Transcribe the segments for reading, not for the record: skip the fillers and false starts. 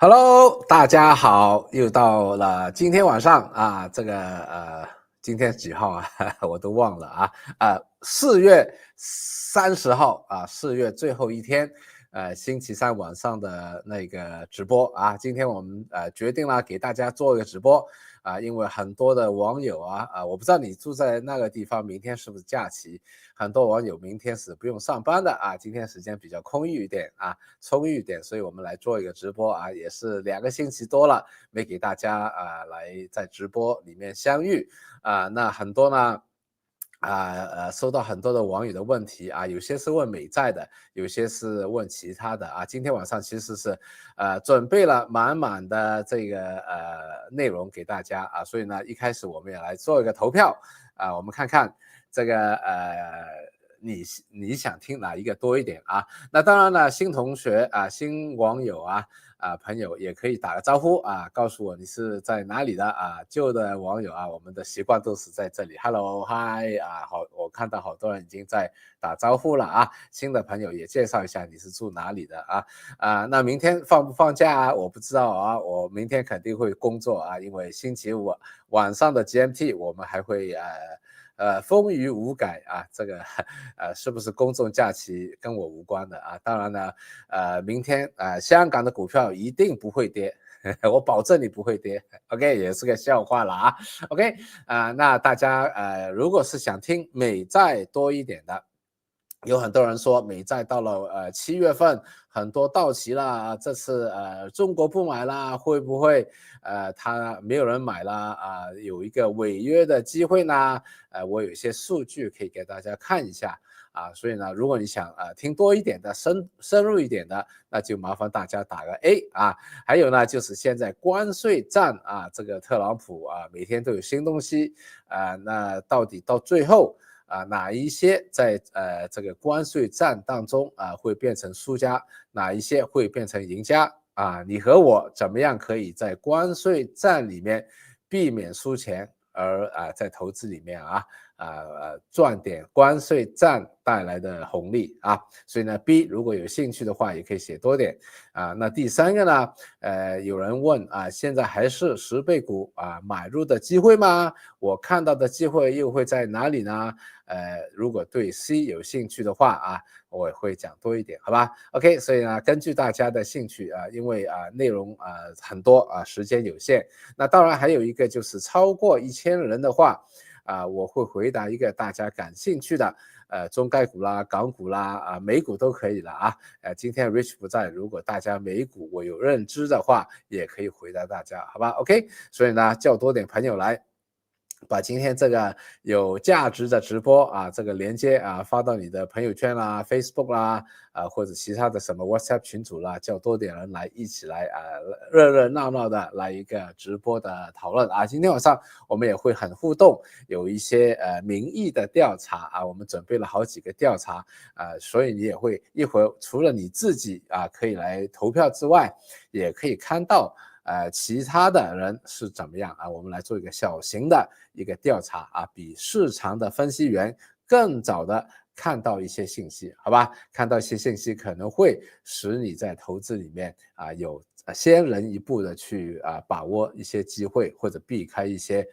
Hello，大家好，又到了今天晚上啊，今天几号啊？我都忘了4月30号啊，4月最后一天，星期三晚上的那个直播啊，今天我们决定了给大家做一个直播啊，因为很多的网友我不知道你住在那个地方，明天是不是假期？很多网友明天是不用上班的啊，今天时间比较充裕一点，所以我们来做一个直播啊，也是2个星期多了没给大家来在直播里面相遇那很多呢。收到很多的网友的问题啊，有些是问美债的，有些是问其他的啊。今天晚上其实是准备了满满的这个内容给大家啊，所以呢，一开始我们也来做一个投票啊，我们看看这个你想听哪一个多一点啊？那当然了，新同学新网友朋友也可以打个招呼啊，告诉我你是在哪里的啊。旧的网友我们的习惯都是在这里 ，Hello Hi 好，我看到好多人已经在打招呼了啊。新的朋友也介绍一下你是住哪里的那明天放不放假我不知道我明天肯定会工作因为星期五晚上的 GMT 我们还会风雨无改这个是不是公众假期跟我无关的当然呢，明天香港的股票一定不会跌，我保证你不会跌。OK， 也是个笑话了OK，那大家如果是想听美债多一点的。有很多人说美债到了7月份很多到期了这次中国不买啦，会不会他没有人买啦有一个违约的机会呢？我有一些数据可以给大家看一下所以呢，如果你想听多一点的深入一点的，那就麻烦大家打个 A 还有呢，就是现在关税战这个特朗普每天都有新东西那到底到最后。哪一些在这个关税战当中会变成输家，哪一些会变成赢家你和我怎么样可以在关税战里面避免输钱，而在投资里面赚点关税战带来的红利所以呢 B 如果有兴趣的话也可以写多点那第三个呢有人问现在还是10倍股买入的机会吗？我看到的机会又会在哪里呢？如果对 C 有兴趣的话我也会讲多一点，好吧 ？OK， 所以呢，根据大家的兴趣因为内容很多时间有限，那当然还有一个就是超过1000人的话我会回答一个大家感兴趣的中概股啦、港股啦美股都可以了今天 Rich 不在，如果大家美股我有认知的话，也可以回答大家，好吧 ？OK， 所以呢，叫多点朋友来。把今天这个有价值的直播这个连接发到你的朋友圈啦、Facebook 啦或者其他的什么 WhatsApp 群组啦，叫多点人来一起来热热闹闹的来一个直播的讨论今天晚上我们也会很互动，有一些民意的调查我们准备了好几个调查所以你也会一会儿除了你自己可以来投票之外，也可以看到。其他的人是怎么样我们来做一个小型的一个调查比市场的分析员更早的看到一些信息，好吧？看到一些信息可能会使你在投资里面有先人一步的去把握一些机会，或者避开一些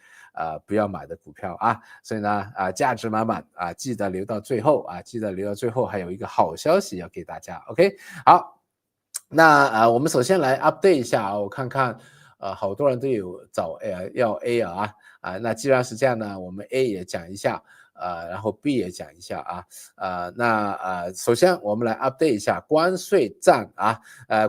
不要买的股票所以呢价值满满记得留到最后记得留到最后，还有一个好消息要给大家 ，OK？ 好。那我们首先来 update 一下我看看好多人都有找要 A 那既然是这样呢，我们 A 也讲一下然后 B 也讲一下首先我们来 update 一下关税战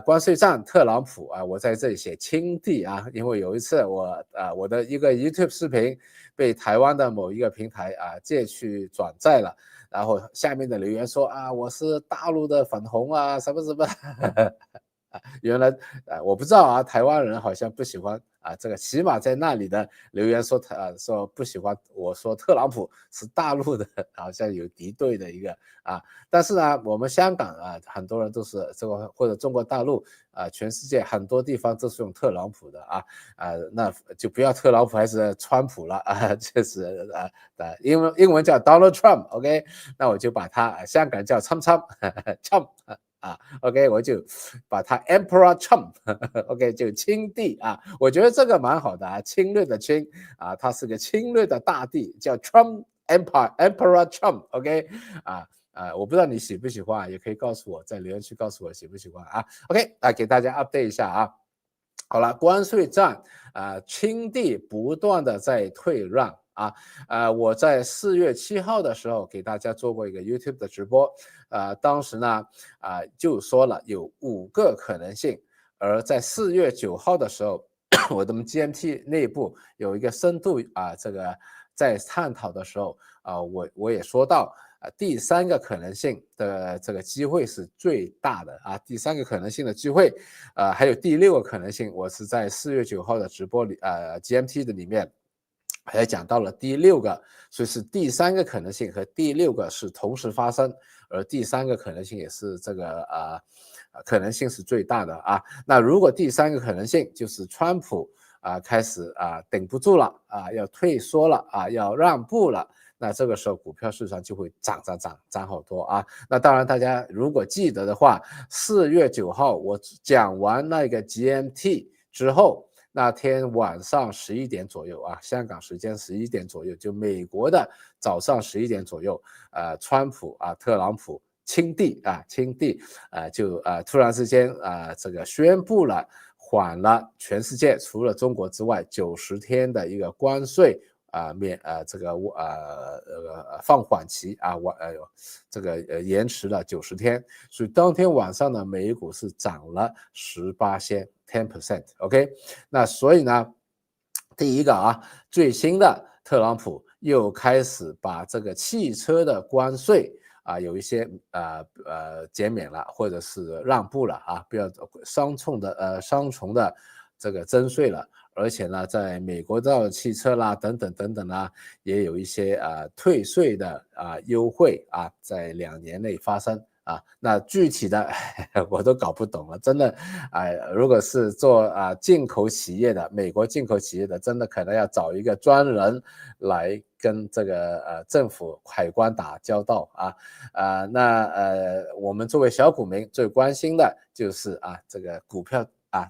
关税战特朗普我在这里写亲弟因为有一次我的一个 YouTube 视频被台湾的某一个平台借去转载了。然后下面的留言说我是大陆的粉红什么什么原来我不知道台湾人好像不喜欢这个起码在那里的留言说说不喜欢我说特朗普是大陆的，好像有敌对的一个但是呢，我们香港很多人都是这个或者中国大陆全世界很多地方都是用特朗普的那就不要特朗普还是川普了这是英文叫 Donald Trump，OK， 那我就把他香港人叫Trump 啊，OK， 我就把它 Emperor Trump，OK， 就亲帝啊，我觉得这个蛮好的啊，侵略的侵啊，它是个侵略的大帝，叫 Trump Emperor Trump，OK， 啊。我不知道你喜不喜欢，也可以告诉我，在留言区告诉我喜不喜欢啊。OK， 给大家 update 一下啊。好了，关税战清帝不断的在退让啊，我在4月7号的时候给大家做过一个 YouTube 的直播，当时呢就说了有5个可能性，而在4月9号的时候，我们 GMT 内部有一个深度这个在探讨的时候我也说到。第3个可能性的这个机会是最大的啊，第3个可能性的机会，还有第6个可能性，我是在4月9号的直播里GMT 的里面还讲到了第6个，所以是第3个可能性和第6个是同时发生，而第3个可能性也是这个可能性是最大的啊。那如果第3个可能性就是川普开始顶不住了要退缩了要让步了。那这个时候股票市场就会涨好多啊。那当然大家如果记得的话，4月9号我讲完那个 GMT 之后，那天晚上11点左右香港时间11点左右，就美国的早上11点左右，川普特朗普亲帝就突然之间这个宣布了缓了全世界除了中国之外90天的一个关税放缓期这个延迟了90天，所以当天晚上呢，美股是涨了18%， 10%，OK， 那所以呢，第一个最新的特朗普又开始把这个汽车的关税有一些减免了，或者是让步了不要双重的这个征税了。而且呢，在美国的汽车啦等等啦，也有一些退税的优惠在2年内发生那具体的我都搞不懂了，真的如果是做进口企业的，美国进口企业的，真的可能要找一个专人来跟这个政府海关打交道那我们作为小股民最关心的就是这个股票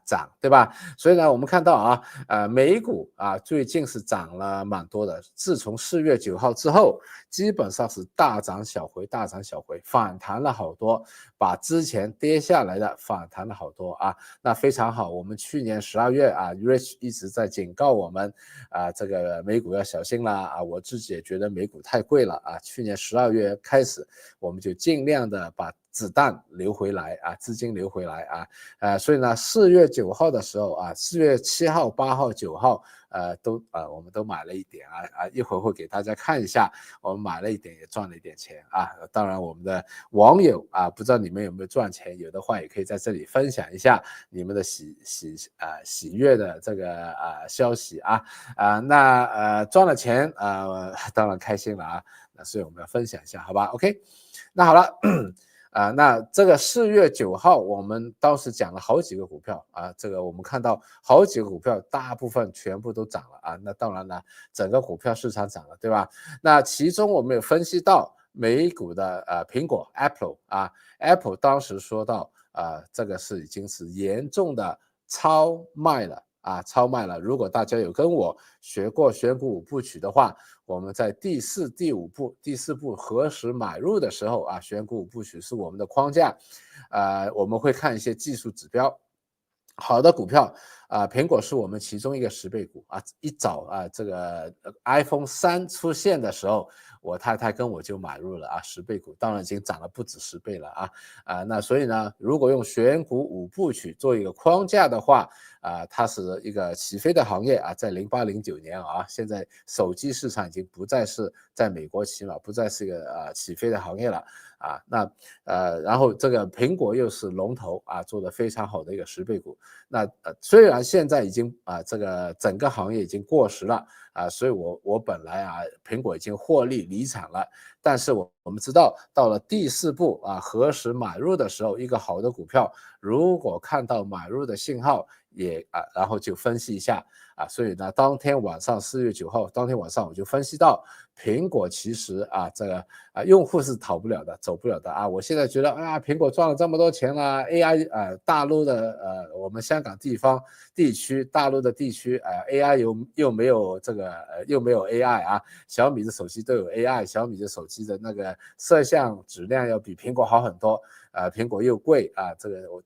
涨，对吧？所以呢，我们看到美股最近是涨了蛮多的。自从4月9号之后，基本上是大涨小回，反弹了好多，把之前跌下来的反弹了好多那非常好。我们去年12月Rich 一直在警告我们这个美股要小心啦我自己也觉得美股太贵了去年12月开始，我们就尽量的把子弹留回来资金留回来所以呢4月9号的时候4月7号、8号、9号我们都买了一点一会儿会给大家看一下，我们买了一点也赚了一点钱当然我们的网友不知道你们有没有赚钱，有的话也可以在这里分享一下你们的喜悦的这个消息那赚了钱当然开心了那所以我们要分享一下，好吧 ？OK， 那好了。那这个4月9号，我们当时讲了好几个股票这个我们看到好几个股票，大部分全部都涨了那当然了，整个股票市场涨了，对吧？那其中我们有分析到美股的苹果 Apple 当时说到这个已经是严重的超卖了。超卖了。如果大家有跟我学过选股5部曲的话，我们在第4步何时买入的时候选股5部曲是我们的框架我们会看一些技术指标。好的股票苹果是我们其中一个10倍股一早这个iPhone 3出现的时候，我太太跟我就买入了10倍股，当然已经涨了不止10倍了那所以呢，如果用选股5部曲做一个框架的话它是一个起飞的行业在08、09年现在手机市场已经不再是在美国起码不再是一个起飞的行业了那然后这个苹果又是龙头做得非常好的一个10倍股。那虽然现在已经这个整个行业已经过时了所以我本来苹果已经获利离场了，但是我们知道到了第4步何时买入的时候，一个好的股票如果看到买入的信号然后就分析一下所以呢，当天晚上4月9号当天晚上我就分析到苹果其实这个用户是逃不了的，走不了的我现在觉得苹果赚了这么多钱了，AI 大陆的我们香港地区大陆的地区AI 又没有这个又没有 AI 小米的手机都有 AI， 小米的手机的那个摄像质量要比苹果好很多苹果又贵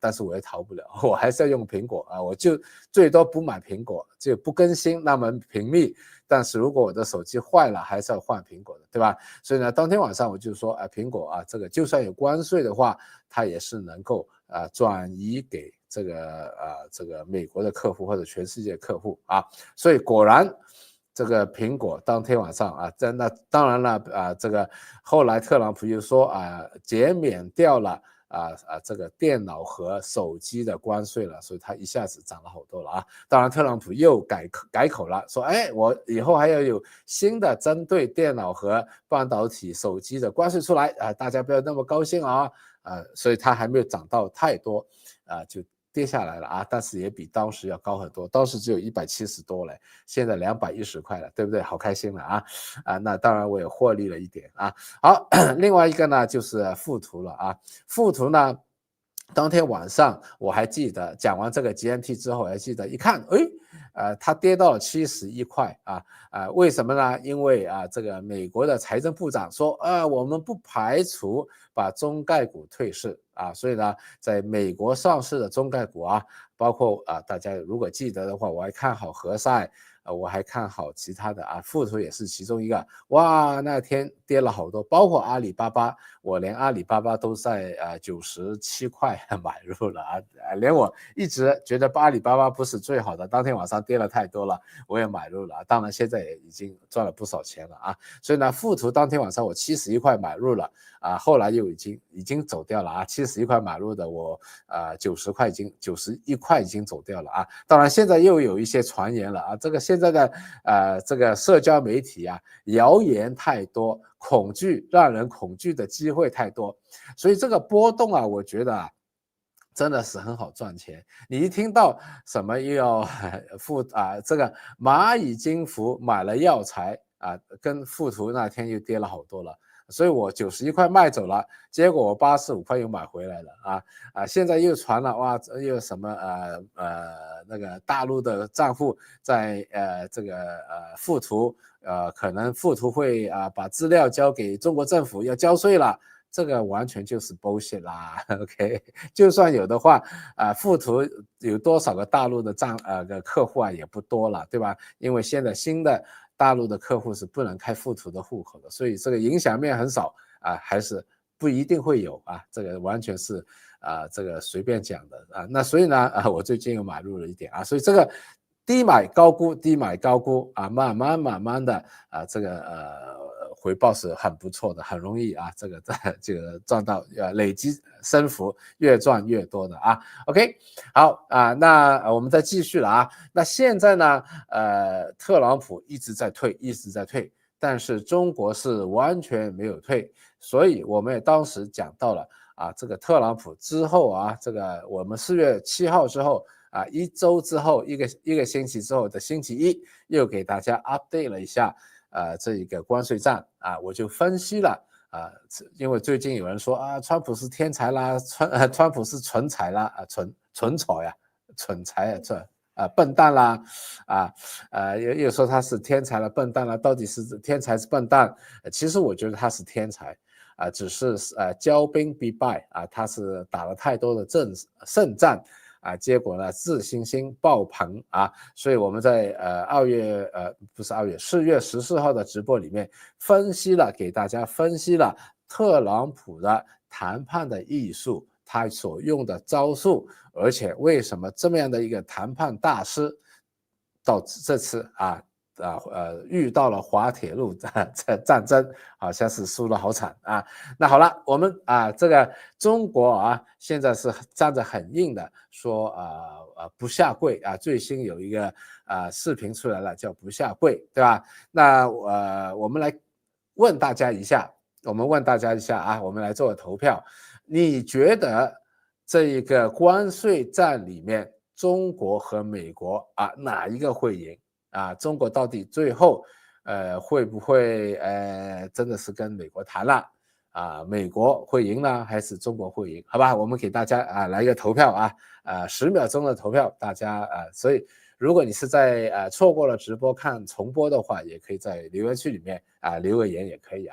但是我也逃不了，我还是要用苹果我就最多不买苹果，就不更新那么频密，但是如果我的手机坏了还是要换苹果的，对吧？所以呢，当天晚上我就说苹果这个就算有关税的话，它也是能够转移给这个美国的客户或者全世界客户所以果然这个苹果当天晚上那当然了这个后来特朗普又说减免掉了这个电脑和手机的关税了，所以它一下子涨了好多了当然特朗普又改口了，说我以后还要有新的针对电脑和半导体手机的关税出来大家不要那么高兴所以它还没有涨到太多就跌下来了但是也比当时要高很多，当时只有170多嘞，现在210块了，对不对？好开心了那当然我也获利了一点好，另外一个呢就是富途了富途呢当天晚上我还记得讲完这个 GMT 之后，我还记得一看它跌到了71块为什么呢？因为这个美国的财政部长说我们不排除把中概股退市所以呢，在美国上市的中概股包括大家如果记得的话，我还看好何塞我还看好其他的富途也是其中一个哇，那天跌了好多，包括阿里巴巴，我连阿里巴巴都在97块买入了连我一直觉得阿里巴巴不是最好的，当天晚上跌了太多了，我也买入了当然现在也已经赚了不少钱了所以呢，富途当天晚上我71块买入了后来又已经走掉了71块买入的我91块已经走掉了当然现在又有一些传言了这个现在的这个社交媒体谣言太多，让人恐惧的机会太多，所以这个波动我觉得真的是很好赚钱。你一听到什么又要这个蚂蚁金服买了药材跟富途那天又跌了好多了。所以我91块卖走了，结果我85块又买回来了现在又传了哇，又什么那个大陆的账户在这个富途可能富途会把资料交给中国政府要交税了。这个完全就是 bullshit 啦 ，OK， 就算有的话富途有多少个大陆的客户也不多了，对吧？因为现在新的大陆的客户是不能开富途的户口的，所以这个影响面很少还是不一定会有这个完全是这个随便讲的那所以呢我最近又买入了一点所以这个低买高估，低买高估慢慢的这个回报是很不错的，很容易这个赚到累积升幅越赚越多的OK， 好那我们再继续了那现在呢特朗普一直在退，但是中国是完全没有退，所以我们也当时讲到了这个特朗普之后这个我们4月7号之后1周之后一个星期之后的星期一又给大家 update 了一下这一个关税战我就分析了因为最近有人说川普是天才啦，川普是蠢材啦蠢材笨蛋啦又说他是天才了笨蛋了，到底是天才是笨蛋其实我觉得他是天才只是骄兵必败他是打了太多的胜战结果呢自信心爆棚所以我们在4月14号的直播里面给大家分析了特朗普的谈判的艺术，他所用的招数，而且为什么这么样的一个谈判大师到这次遇到了滑铁卢战争，好像是输了好惨啊。那好了，我们这个中国现在是站着很硬的说不下跪啊。最新有一个视频出来了，叫不下跪，对吧？那我们来问大家一下，我们来做个投票，你觉得这一个关税战里面，中国和美国哪一个会赢？中国到底最后会不会真的是跟美国谈了美国会赢呢，还是中国会赢？好吧，我们给大家来一个投票10秒钟的投票，大家所以如果你是在错过了直播看重播的话，也可以在留言区里面留个言也可以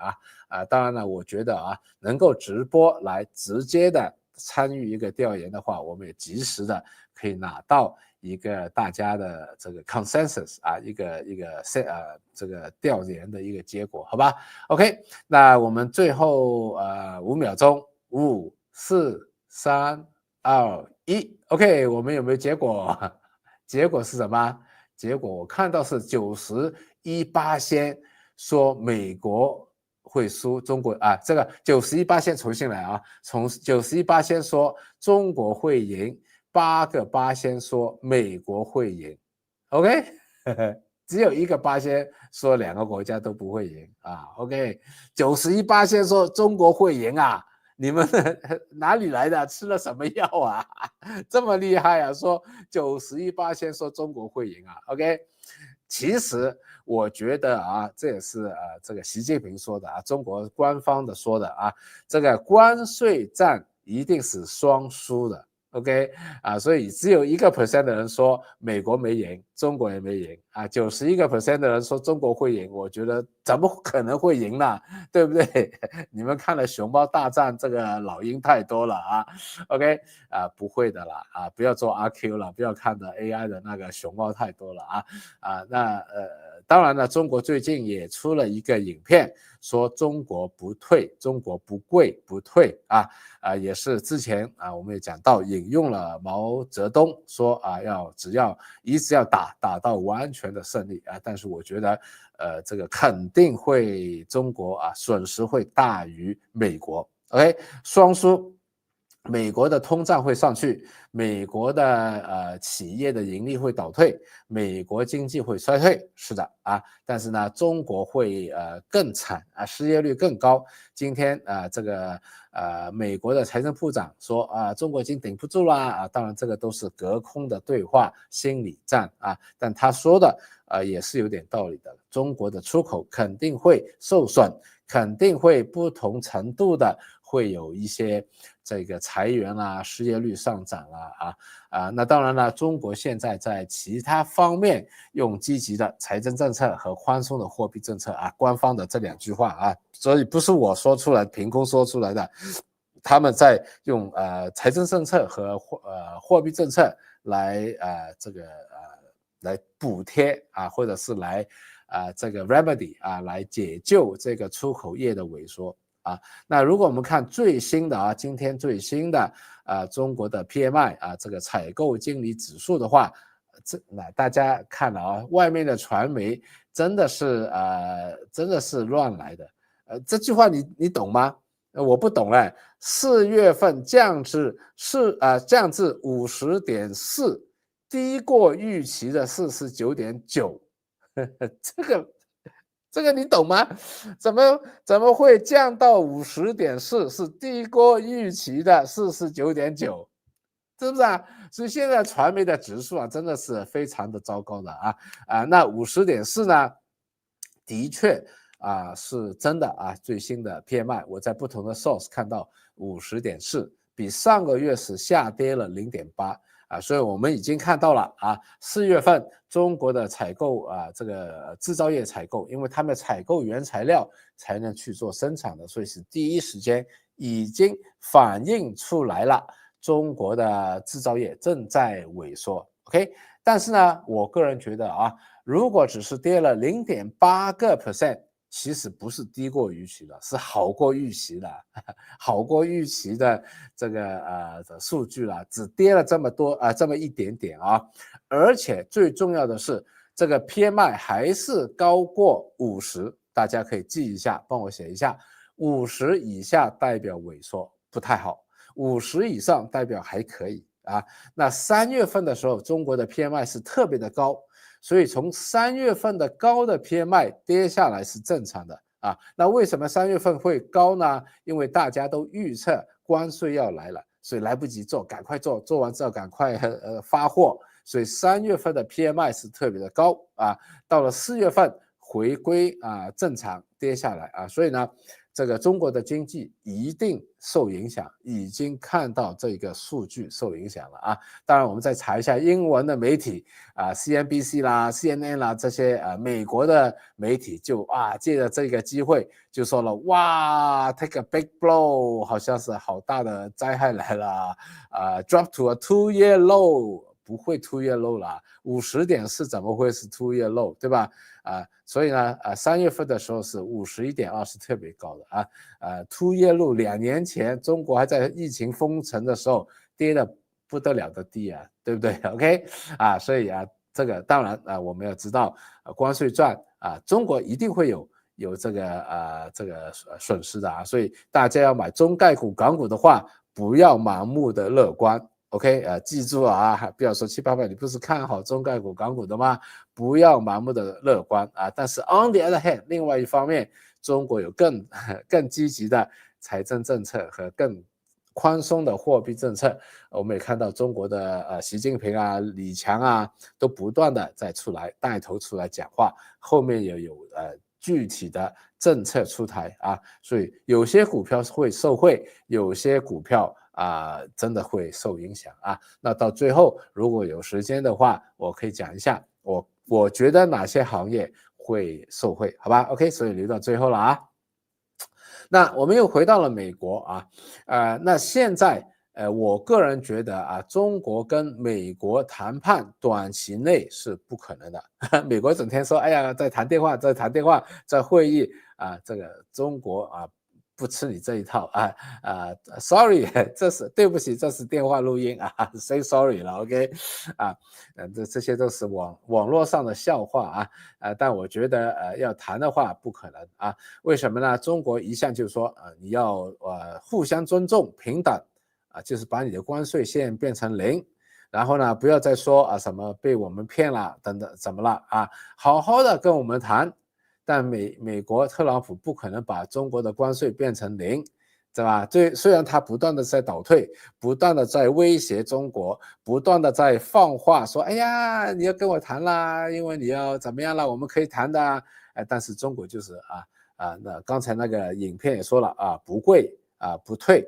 当然了，我觉得能够直播来直接的参与一个调研的话，我们也及时的可以拿到一个大家的这个 consensus 一个这个调研的一个结果，好吧 ？OK， 那我们最后5秒钟，5、4、3、2、1 ，OK， 我们有没有结果？结果是什么？结果我看到是91%说美国会输中国这个91%重新来从91%说中国会赢，8%说美国会赢 ，OK， 只有1%说2个国家都不会赢OK， 91%说中国会赢你们哪里来的？吃了什么药这么厉害说91%说中国会赢OK， 其实我觉得这也是这个习近平说的中国官方的说的这个关税战一定是双输的。OK 所以只有1% 的人说美国没赢，中国也没赢91% 的人说中国会赢，我觉得怎么可能会赢呢？对不对？你们看了熊猫大战这个老鹰太多了OK 不会的啦不要做阿 Q 了，不要看的 AI 的那个熊猫太多了那当然了，中国最近也出了一个影片，说中国不退，中国不跪不退也是之前我们也讲到引用了毛泽东说一直要打到完全的胜利但是我觉得这个肯定会中国损失会大于美国 OK 双输。美国的通胀会上去，美国的企业的盈利会倒退，美国经济会衰退，是的但是呢，中国会更惨失业率更高。今天这个美国的财政部长说中国已经顶不住了当然这个都是隔空的对话，心理战但他说的也是有点道理的，中国的出口肯定会受损，肯定会不同程度的会有一些这个裁员失业率上涨那当然了，中国现在在其他方面用积极的财政政策和宽松的货币政策官方的这2句话所以不是我说出来凭空说出来的，他们在用财政政策和货币政策来来补贴或者是来这个 remedy 来解救这个出口业的萎缩那如果我们看最新的今天最新的中国的 PMI 这个采购经理指数的话，大家看了外面的传媒真的是乱来的这句话你懂吗？我不懂4月份降至50.4，低过预期的49.9，这个你懂吗？怎么会降到50.4，是低过预期的49.9，是不是所以现在传媒的指数真的是非常的糟糕的那50.4呢，的确是真的最新的 PMI 我在不同的 source 看到50.4，比上个月是下跌了0.8所以我们已经看到了4月份中国的采购这个制造业采购，因为他们采购原材料才能去做生产的，所以是第一时间已经反映出来了，中国的制造业正在萎缩 OK， 但是呢我个人觉得如果只是跌了0.8%，其实不是低过预期的，是好过预期的，好过预期的这个数据了，只跌了这么多这么一点点而且最重要的是，这个 PMI 还是高过50，大家可以记一下，帮我写一下，50以下代表萎缩，不太好，50以上代表还可以啊。那3月份的时候，中国的 PMI 是特别的高，所以从3月份的高的 PMI 跌下来是正常的啊。那为什么3月份会高呢？因为大家都预测关税要来了，所以来不及做，赶快做，做完之后赶快发货。所以3月份的 PMI 是特别的高啊，到了4月份回归正常跌下来啊，所以呢，这个中国的经济一定受影响，已经看到这个数据受影响了啊。当然，我们再查一下英文的媒体CNBC 啦、CNN 啦这些美国的媒体就借着这个机会就说了，哇 ，take a big blow， 好像是好大的灾害来了，drop to a 2-year low。不会 2-year low 啦，50点是怎么会是 2-year low， 对吧？所以呢，3月份的时候是51.2是特别高的2-year low 2年前中国还在疫情封城的时候跌的不得了的低对不对 ？OK 所以这个当然我们要知道关税战中国一定会有这个损失的所以大家要买中概股、港股的话，不要盲目的乐观。OK， 记住不要说700-800，你不是看好中概股、港股的吗？不要盲目的乐观但是 on the other hand， 另外一方面，中国有更积极的财政政策和更宽松的货币政策。我们也看到中国的习近平李强都不断的在带头出来讲话，后面也有具体的政策出台所以有些股票会受惠，有些股票真的会受影响那到最后如果有时间的话，我可以讲一下我觉得哪些行业会受惠，好吧 ？OK， 所以留到最后了那我们又回到了美国那现在我个人觉得中国跟美国谈判短期内是不可能的。美国整天说，哎呀，在谈电话，在会议这个中国不吃你这一套sorry， 对不起，这是电话录音say sorry 了 ，OK 这些都是网络上的笑话但我觉得要谈的话不可能为什么呢？中国一向就说你要互相尊重、平等就是把你的关税线变成0，然后呢，不要再说什么被我们骗了等等怎么了好好的跟我们谈。但美国特朗普不可能把中国的关税变成0，对吧？虽然他不断的在倒退，不断的在威胁中国，不断的在放话说，哎呀，你要跟我谈啦，因为你要怎么样了，我们可以谈的但是中国就是那刚才那个影片也说了不跪不退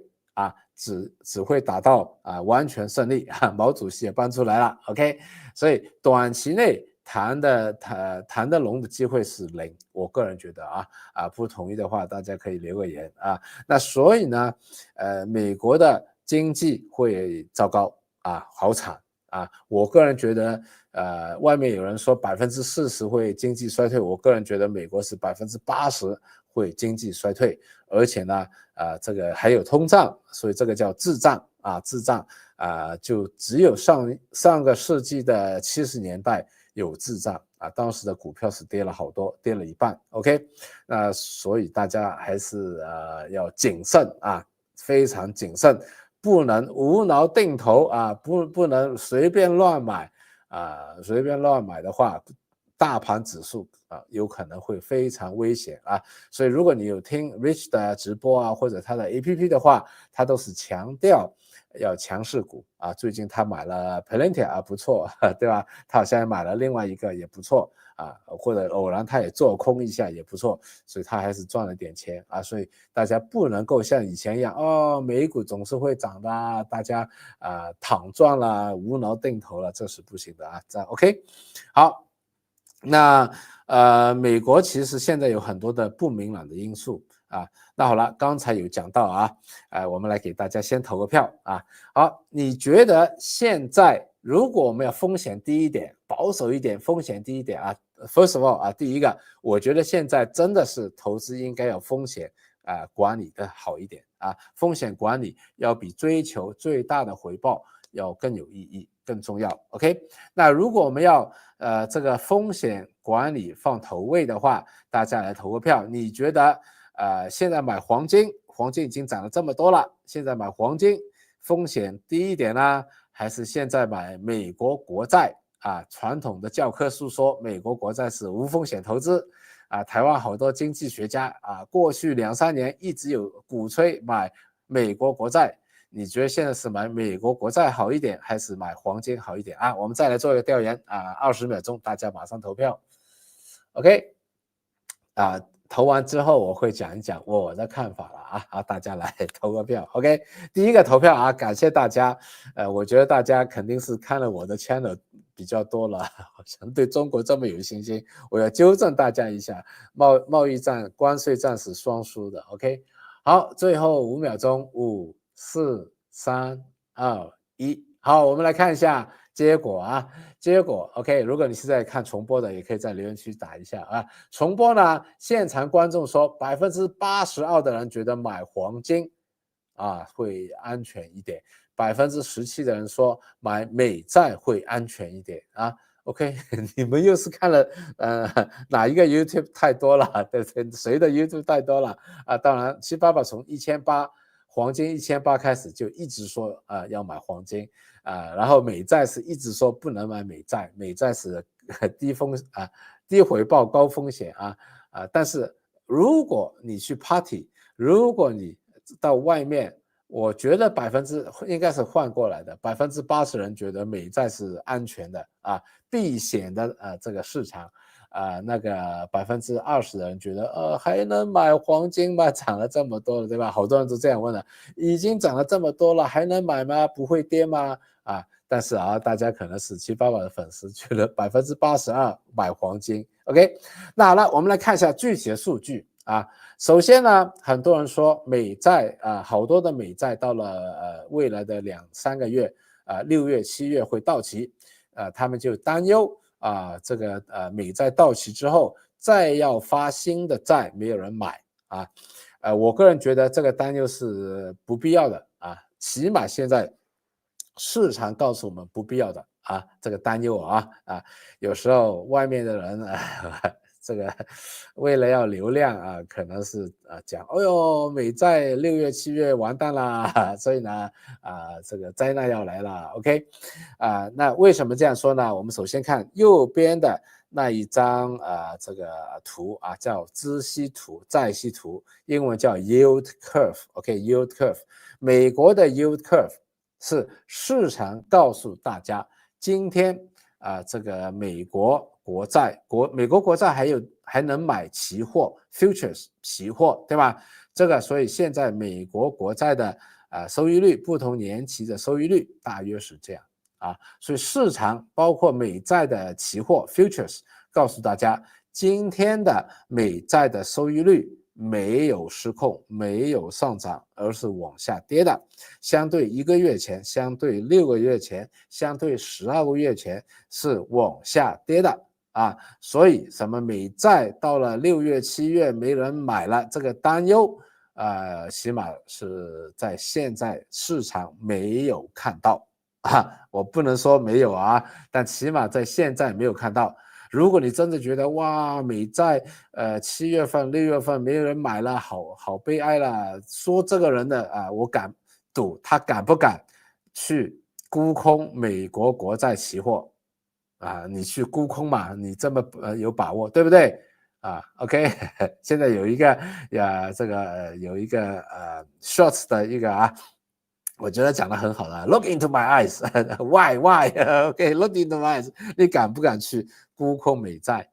只会打到完全胜利毛主席也搬出来了 OK， 所以短期内谈得拢的机会是0，我个人觉得不同意的话大家可以留个言那所以呢美国的经济会糟糕好惨我个人觉得外面有人说40%会经济衰退，我个人觉得美国是80%会经济衰退，而且呢这个还有通胀，所以这个叫滞胀滞胀就只有上个世纪的70年代有滞胀当时的股票是跌了好多，跌了一半 OK， 那所以大家还是要谨慎非常谨慎，不能无脑定投不能随便乱买随便乱买的话大盘指数有可能会非常危险所以如果你有听 Rich 的直播或者他的 APP 的话，他都是强调要强势股最近他买了 Palantir 不错对吧？他好像也买了另外一个也不错或者偶然他也做空一下也不错，所以他还是赚了点钱所以大家不能够像以前一样美股总是会涨的大家躺赚了无脑定投了，这是不行的这样 OK 好。那美国其实现在有很多的不明朗的因素那好了，刚才有讲到我们来给大家先投个票好，你觉得现在如果我们要风险低一点，保守一点，风险低一点First of all 第一个，我觉得现在真的是投资应该要风险管理的好一点风险管理要比追求最大的回报要更有意义，更重要。OK， 那如果我们要这个风险管理放头位的话，大家来投个票，你觉得现在买黄金已经涨了这么多了，现在买黄金风险低一点呢，还是现在买美国国债啊？传统的教科书说美国国债是无风险投资啊，台湾好多经济学家啊，过去2-3年一直有鼓吹买美国国债。你觉得现在是买美国国债好一点，还是买黄金好一点啊？我们再来做一个调研啊，20秒钟，大家马上投票。OK， 投完之后我会讲一讲我的看法了啊，大家来投个票。OK， 第一个投票啊，感谢大家。我觉得大家肯定是看了我的 channel 比较多了，好像对中国这么有信心。我要纠正大家一下，贸易战、关税战是双输的。OK， 好，最后5秒钟，5、4、3、2、1，好，我们来看一下结果啊。结果 OK， 如果你是在看重播的，也可以在留言区打一下啊。重播呢，现场观众说82%的人觉得买黄金啊会安全一点，17%的人说买美债会安全一点啊。OK， 你们又是看了哪一个 YouTube 太多了？对，谁的 YouTube 太多了啊？当然，七爸爸从1800黄金1800开始就一直说要买黄金然后美债是一直说不能买美债，美债是低回报高风险但是如果你去 party， 如果你到外面，我觉得应该是换过来的，80%人觉得美债是安全的避险的这个市场那个20%的人觉得还能买黄金吗？涨了这么多了，对吧？好多人都这样问了，已经涨了这么多了，还能买吗？不会跌吗？但是大家可能是七爸爸的粉丝，觉得82%买黄金。OK， 那好了，我们来看一下具体的数据首先呢，很多人说美债好多的美债到了未来的2-3个月6月、7月会到期他们就担忧这个美债到期之后再要发新的债没有人买我个人觉得这个担忧是不必要的起码现在市场告诉我们不必要的这个担忧有时候外面的人这个为了要流量可能是讲哎呦美债6月7月完蛋啦，所以呢这个灾难要来了。 OK 那为什么这样说呢？我们首先看右边的那一张这个图叫孳息图、债息图，英文叫 yield curve。 OK， yield curve， 美国的 yield curve 是市场告诉大家今天这个美国国债还能买期货 futures 期货，对吧？这个所以现在美国国债的收益率，不同年期的收益率大约是这样所以市场包括美债的期货 futures 告诉大家今天的美债的收益率没有失控，没有上涨，而是往下跌的。相对1个月前，相对6个月前，相对12个月前是往下跌的所以什么美债到了6月、7月没人买了，这个担忧起码是在现在市场没有看到我不能说没有但起码在现在没有看到。如果你真的觉得哇美债7月份6月份没有人买了，好悲哀了，说这个人的我敢赌他敢不敢去沽空美国国债期货你去沽空嘛，你这么有把握对不对OK 现在有一个这个有一个shorts 的一个我觉得讲得很好的 look into my eyes why OK look into my eyes， 你敢不敢去沽空美债，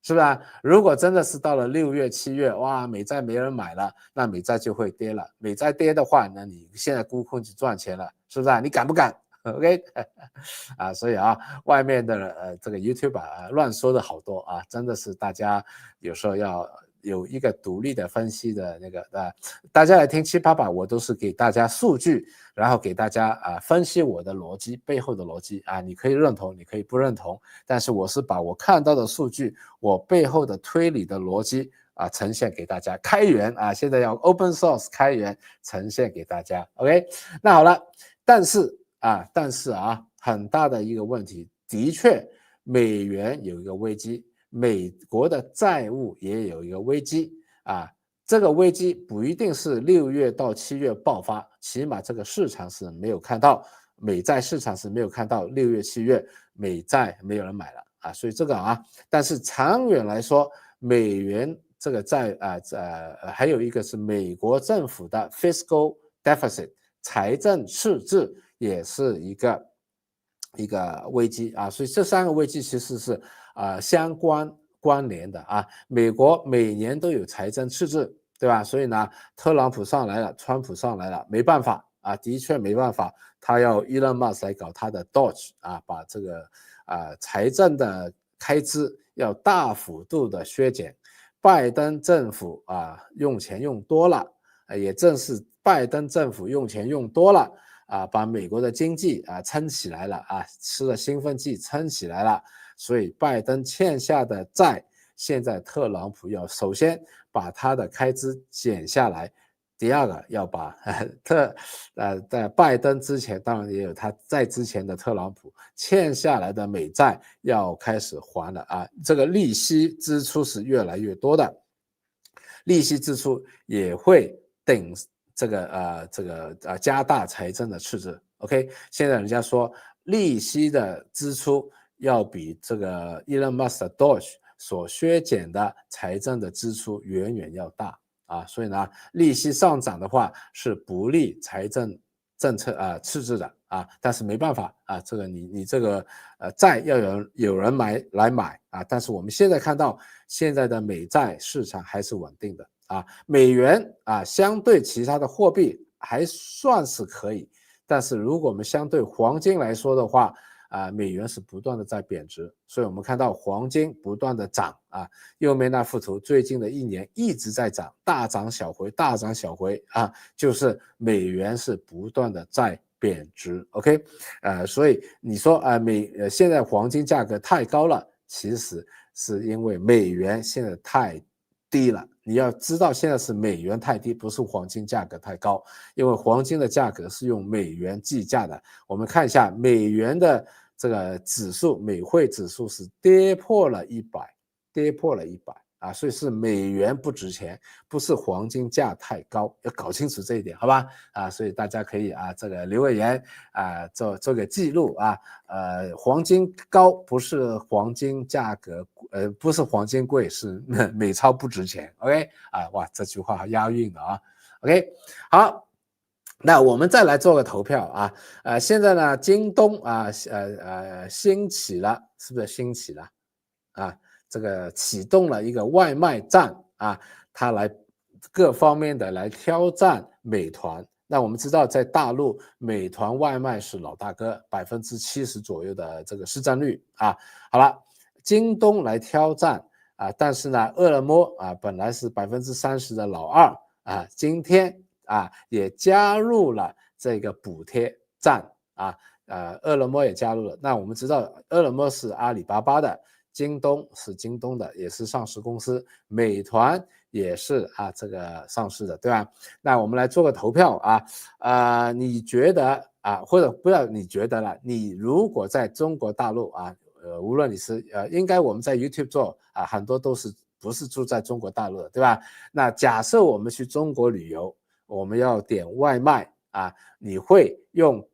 是不是如果真的是到了6月7月哇美债没人买了，那美债就会跌了，美债跌的话那你现在沽空就赚钱了，是不是你敢不敢OK 所以外面的这个 YouTube 乱说的好多真的是大家有时候要有一个独立的分析的那个大家来听七爸爸，我都是给大家数据，然后给大家分析我的逻辑背后的逻辑你可以认同，你可以不认同，但是我是把我看到的数据，我背后的推理的逻辑呈现给大家，开源现在要 open source 开源呈现给大家 OK。 那好了，但是但是很大的一个问题，的确美元有一个危机，美国的债务也有一个危机这个危机不一定是6月到7月爆发，起码这个市场是没有看到，美债市场是没有看到6月7月美债没有人买了所以这个但是长远来说，美元这个债还有一个是美国政府的 fiscal deficit 财政赤字也是一个危机所以这3个危机其实是关联的美国每年都有财政赤字，对吧？所以呢，特朗普上来了，川普上来了，没办法的确没办法，他要 Elon Musk 来搞他的 Doge 把这个财政的开支要大幅度的削减。拜登政府用钱用多了，也正是拜登政府用钱用多了把美国的经济撑起来了吃了兴奋剂撑起来了。所以拜登欠下的债，现在特朗普要首先把他的开支减下来，第二个要把在拜登之前，当然也有他在之前的特朗普欠下来的美债要开始还了这个利息支出是越来越多的，利息支出也会顶这个加大财政的赤字。OK， 现在人家说利息的支出要比这个 Elon Musk 的 Doge 所削减的财政的支出远远要大所以呢，利息上涨的话是不利财政政策赤字的但是没办法这个你这个债要有人来买但是我们现在看到现在的美债市场还是稳定的美元相对其他的货币还算是可以，但是如果我们相对黄金来说的话美元是不断的在贬值，所以我们看到黄金不断的涨右面那幅图最近的1年一直在涨，大涨小回大涨小回就是美元是不断的在贬值。 OK， 所以你说现在黄金价格太高了，其实是因为美元现在太低了。你要知道现在是美元太低，不是黄金价格太高，因为黄金的价格是用美元计价的。我们看一下美元的这个指数，美汇指数是跌破了100，所以是美元不值钱，不是黄金价太高，要搞清楚这一点，好吧？所以大家可以这个留个言做个记录黄金高不是黄金价格不是黄金贵，是美钞不值钱。OK 哇，这句话押韵了OK， 好。那我们再来做个投票现在呢，京东兴起了，是不是兴起了这个启动了一个外卖站它来各方面的来挑战美团。那我们知道，在大陆，美团外卖是老大哥，70%左右的这个市占率好了，京东来挑战但是呢，饿了么本来是30%的老二今天也加入了这个补贴战饿了么也加入了。那我们知道，饿了么是阿里巴巴的，京东是京东的，也是上市公司，美团也是这个上市的，对吧？那我们来做个投票你觉得或者不要你觉得了，你如果在中国大陆无论你是应该我们在 YouTube 做很多都是不是住在中国大陆的，对吧？那假设我们去中国旅游，我们要点外卖你会用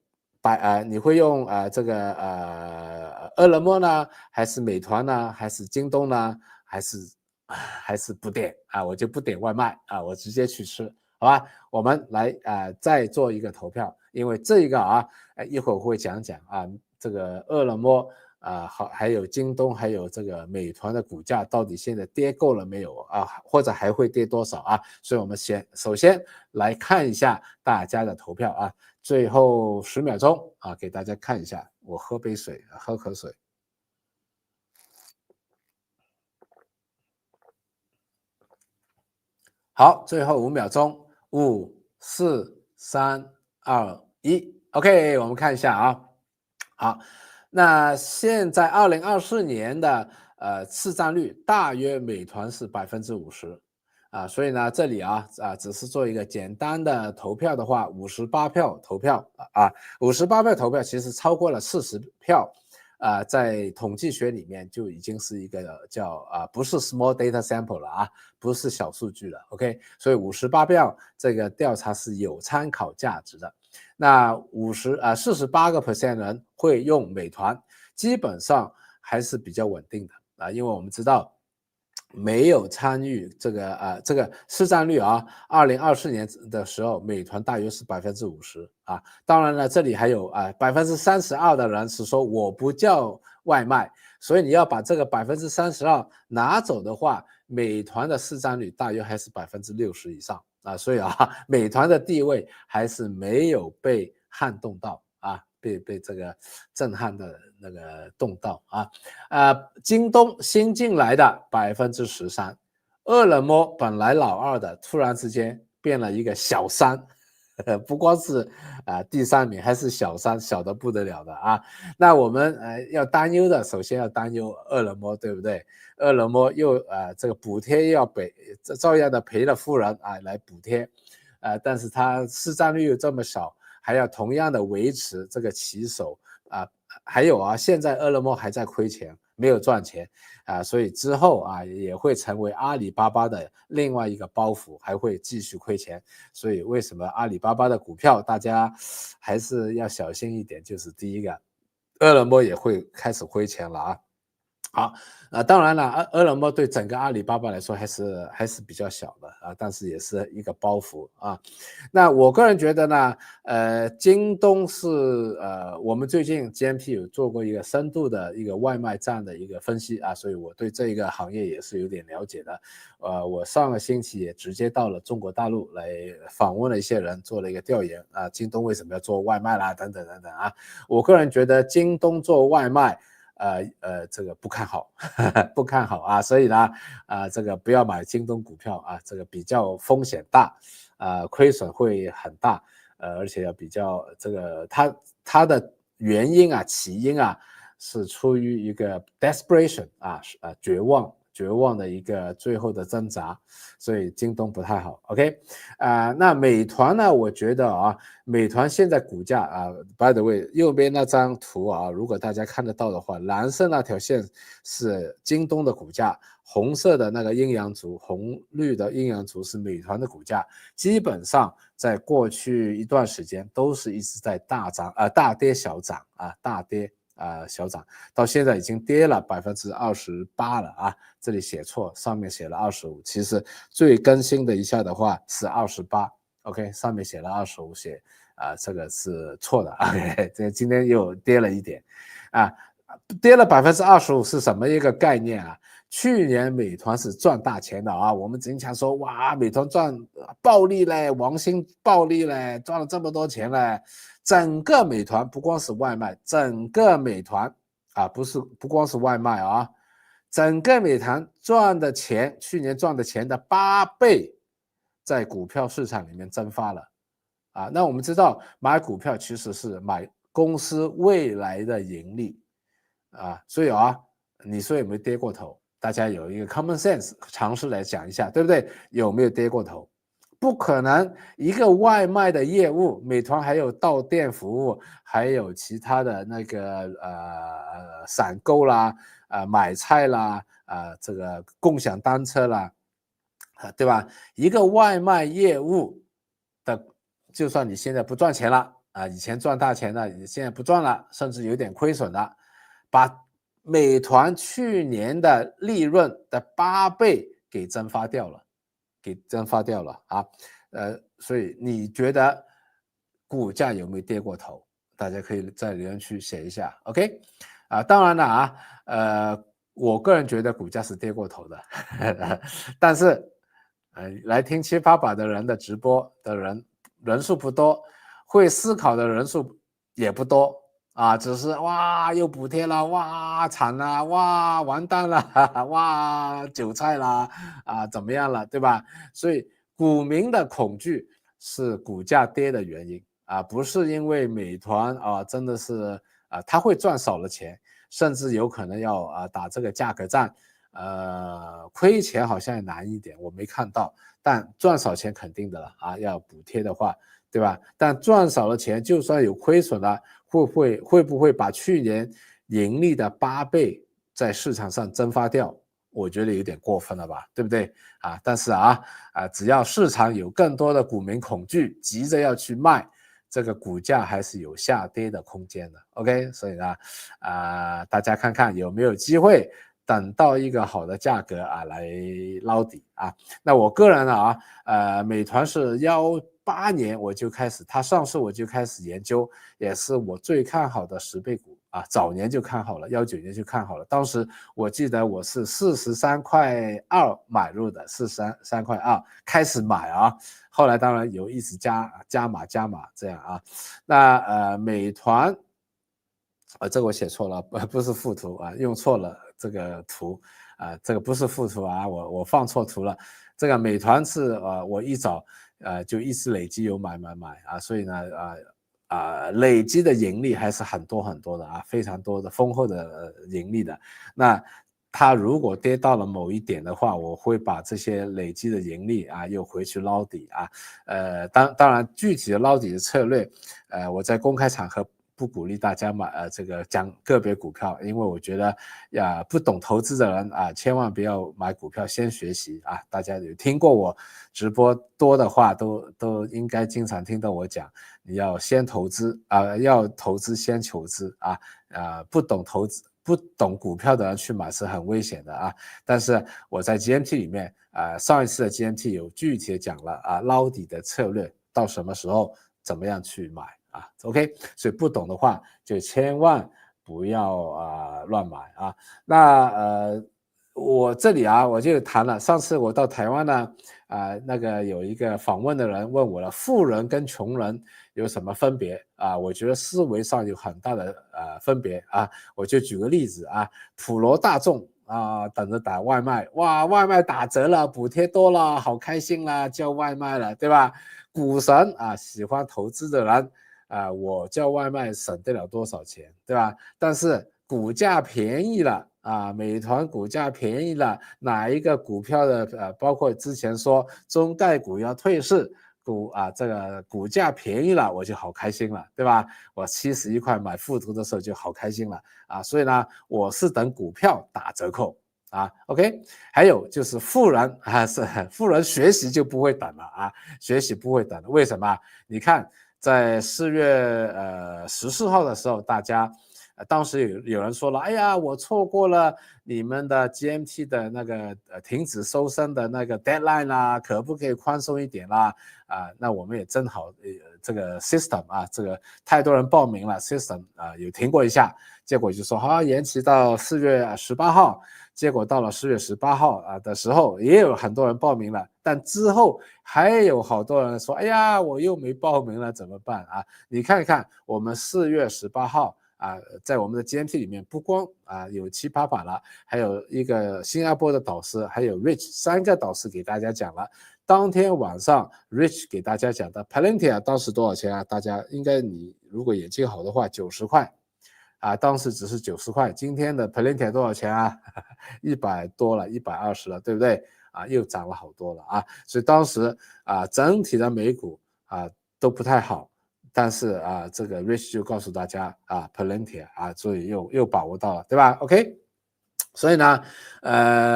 这个饿了么呢，还是美团呢，还是京东呢，还是不点我就不点外卖我直接去吃，好吧？我们来再做一个投票，因为这个一会儿我会讲这个饿了么还有京东还有这个美团的股价到底现在跌够了没有或者还会跌多少所以我们首先来看一下大家的投票最后10秒钟给大家看一下，我喝杯水，喝口水。好，最后5秒钟，5、4、3、2、1 ，OK， 我们看一下好，那现在2024年的市占率大约美团是50%，所以呢，这里只是做一个简单的投票的话，58票投票58票投票其实超过了40票，在统计学里面就已经是一个叫不是 small data sample 了不是小数据了 ，OK， 所以58票这个调查是有参考价值的。那48% 人会用美团，基本上还是比较稳定的因为我们知道。没有参与这个市占率2024年的时候，美团大约是50%当然了，这里还有32%的人是说我不叫外卖，所以你要把这个32%拿走的话，美团的市占率大约还是60%以上所以美团的地位还是没有被撼动到被这个震撼的那个动到京东新进来的13%，饿了么本来老二的，突然之间变了一个小三，不光是第3名，还是小三，小的不得了的那我们要担忧的，首先要担忧饿了么，对不对？饿了么又这个补贴要照样的赔了夫人来补贴，但是它市占率又这么少。还要同样的维持这个旗手还有现在饿了么还在亏钱，没有赚钱所以之后也会成为阿里巴巴的另外一个包袱，还会继续亏钱。所以为什么阿里巴巴的股票大家还是要小心一点？就是第一个，饿了么也会开始亏钱了好，当然了，饿了么对整个阿里巴巴来说还是比较小的但是也是一个包袱那我个人觉得呢，京东是我们最近 GMT 有做过一个深度的一个外卖站的一个分析所以我对这个行业也是有点了解的。我上个星期也直接到了中国大陆来访问了一些人，做了一个调研京东为什么要做外卖啦，等等等等我个人觉得京东做外卖。这个不看好不看好所以呢这个不要买京东股票这个比较风险大亏损会很大而且要比较这个它的原因起因是出于一个 desperation 绝望的一个最后的挣扎，所以京东不太好 OK 那美团呢，我觉得美团现在股价by the way 右边那张图如果大家看得到的话，蓝色那条线是京东的股价，红色的那个阴阳烛，红绿的阴阳烛是美团的股价，基本上在过去一段时间都是一直在大跌小涨大跌小涨，到现在已经跌了28%了这里写错，上面写了25，其实最更新的一下的话是28 ，OK， 上面写了25，写这个是错的OK， 这今天又跌了一点跌了25%是什么一个概念去年美团是赚大钱的我们经常说哇，美团赚暴利嘞，王兴暴利嘞，赚了这么多钱嘞。整个美团不光是外卖，整个美团不光是外卖整个美团赚的钱，去年赚的钱的8倍，在股票市场里面蒸发了那我们知道买股票其实是买公司未来的盈利所以你说有没有跌过头？大家有一个 common sense 尝试来讲一下，对不对？有没有跌过头？不可能，一个外卖的业务，美团还有到店服务，还有其他的那个闪购啦，买菜啦，这个共享单车啦，对吧？一个外卖业务的，就算你现在不赚钱了以前赚大钱了，你现在不赚了，甚至有点亏损了，把美团去年的利润的8倍给蒸发掉了。所以你觉得股价有没有跌过头？大家可以在留言区写一下 ，OK？当然了我个人觉得股价是跌过头的，但是来听788的人的直播的人数不多，会思考的人数也不多只是哇又补贴了，哇惨了，哇完蛋了，哇韭菜了怎么样了，对吧？所以股民的恐惧是股价跌的原因不是因为美团真的是他会赚少了钱，甚至有可能要打这个价格战亏钱好像也难一点，我没看到，但赚少钱肯定的了啊，要补贴的话，对吧？但赚少了钱，就算有亏损了，会不会把去年盈利的8倍在市场上蒸发掉？我觉得有点过分了吧，对不对啊？但是只要市场有更多的股民恐惧，急着要去卖，这个股价还是有下跌的空间的。OK， 所以呢，大家看看有没有机会等到一个好的价格来捞底啊。那我个人美团是18年我就开始，它上市我就开始研究，也是我最看好的10倍股。早年就看好了，19年就看好了。当时我记得我是43.2块买入的，43块2开始买啊。后来当然有一直加码这样啊。那美团，这个我写错了，不是附图啊，用错了这个图这个不是附图啊，我放错图了。这个美团是我一早就一直累积有买所以呢累积的盈利还是很多很多的非常多的丰厚的盈利的。那它如果跌到了某一点的话，我会把这些累积的盈利又回去捞底当然具体的捞底的策略我在公开场合不鼓励大家买这个讲个别股票，因为我觉得不懂投资的人千万不要买股票，先学习大家有听过我直播多的话都应该经常听到我讲，你要先投资要投资先求知不懂投资不懂股票的人去买是很危险的但是我在 GMT 里面上一次的 GMT 有具体的讲了捞底的策略到什么时候怎么样去买OK， 所以不懂的话就千万不要乱买那我这里我就谈了，上次我到台湾呢那个有一个访问的人问我了，富人跟穷人有什么分别我觉得思维上有很大的分别我就举个例子普罗大众等着打外卖，哇，外卖打折了，补贴多了，好开心啦，叫外卖了，对吧？股神喜欢投资的人我叫外卖省得了多少钱，对吧？但是股价便宜了美团股价便宜了，哪一个股票的包括之前说中概股要退市，这个股价便宜了，我就好开心了，对吧？我71块买附图的时候就好开心了所以呢，我是等股票打折扣OK， 还有就是富人是富人学习就不会等了学习不会等了，为什么？你看在4月14号的时候，大家当时有人说了，哎呀，我错过了你们的 GMT 的那个停止收生的那个 deadline 啦，可不可以宽松一点啦？那我们也正好这个 system 这个太多人报名了 system 有停过一下，结果就说延期到4月18号。结果到了4月18号的时候，也有很多人报名了，但之后还有好多人说，哎呀，我又没报名了，怎么办你看看我们4月18号在我们的 GMT 里面，不光有7八把了，还有一个新加坡的导师，还有 Rich 3个导师给大家讲了。当天晚上 Rich 给大家讲的 Palantir 当时多少钱大家应该你如果眼睛好的话90块当时只是90块，今天的 Palantir 多少钱100多了，120了，对不对又涨了好多了所以当时整体的美股都不太好，但是这个 Rich 就告诉大家Palantir 所以又把握到了，对吧 ？OK， 所以呢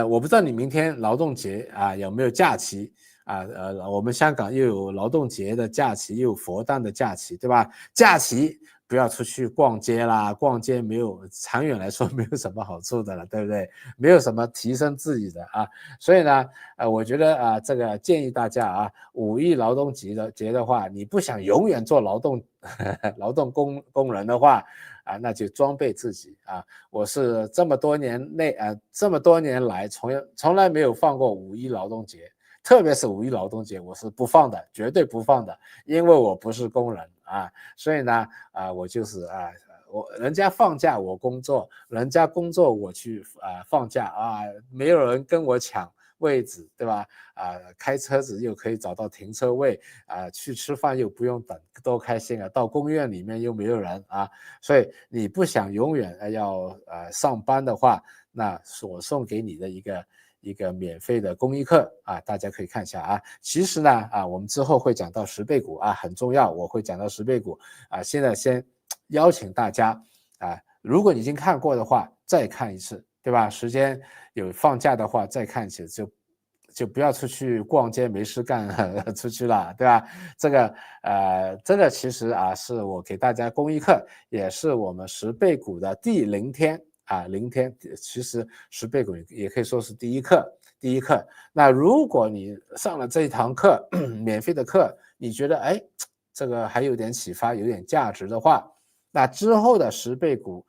我不知道你明天劳动节有没有假期我们香港又有劳动节的假期，又有佛诞的假期，对吧？假期不要出去逛街啦，逛街没有长远来说没有什么好处的了，对不对？没有什么提升自己的所以呢我觉得这个建议大家5一劳动节的话，你不想永远做劳动工人的话那就装备自己我是这么多年来从来没有放过5一劳动节。特别是5一劳动节，我是不放的，绝对不放的，因为我不是工人所以呢我就是人家放假我工作，人家工作我去放假没有人跟我抢位置，对吧开车子又可以找到停车位去吃饭又不用等，多开心到公园里面又没有人所以你不想永远要上班的话，那是我送给你的一个免费的公益课啊，大家可以看一下啊。其实呢我们之后会讲到10倍股啊，很重要，我会讲到10倍股啊。现在先邀请大家啊，如果你已经看过的话，再看一次，对吧？时间有放假的话，再看一次就不要出去逛街没事干出去了，对吧？这个其实是我给大家公益课，也是我们10倍股的第0天0天，其实10倍股也可以说是第一课。那如果你上了这一堂课免费的课，你觉得这个还有点启发，有点价值的话，那之后的10倍股